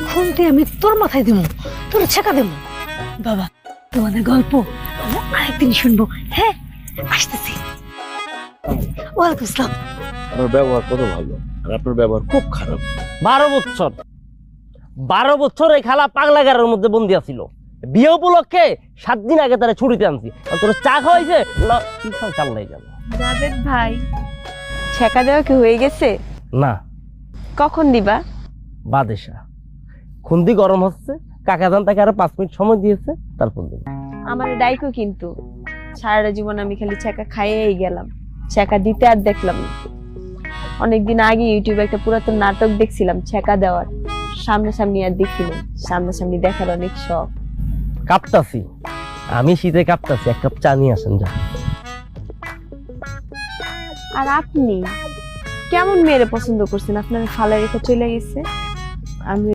খুনতে আমি তোর মাথায় দিব, তোর ছেকা দেব। বাবা, তোমাদের গল্প আমরা আরেকদিন শুনবো। হ্যাঁ, আসতেছি। ওয়ালাইকুম আসসালাম। আপনার ব্যবহার কত ভালো, আর আপনার ব্যবহার খুব খারাপ। 12 বছর এই খালা পাগলাগারের মধ্যে বন্দি আছিল। বিয়ে উপলক্ষে 7 দিন আগে তারা ছুটিতে আনছি। আর তোর চা খাওয়াইছে না, কি খাওয়া চাল নাই কেন? জাবেদ ভাই, ছেকা দেওয়া কি হয়ে গেছে? না, কখন দিবা? বাদেশা খুন্দি গরম হচ্ছে, কাকাজান তাকে আরো 5 মিনিট সময় দিয়েছে, তারপর দিন। আমার ডাইকো কিন্তু সারাটা জীবন আমি খালি ছেকা খাইয়েই গেলাম, ছেকা দিতে আর দেখলাম না। অনেকদিন আগে ইউটিউবে একটা পুরাতন নাটক দেখছিলাম ছেকা দেওয়ার, সামনাসামনি আর দেখিনি। সামনাসামনি দেখার অনেক শখ। কাঁপতাছি আমি, শীতে কাঁপতাছি, 1 কাপ চা নিয়ে আসেন যা। আর আপনি কেমন মেয়েরে পছন্দ করছেন? আপনার খালা রেখে চলে গেছে। আমি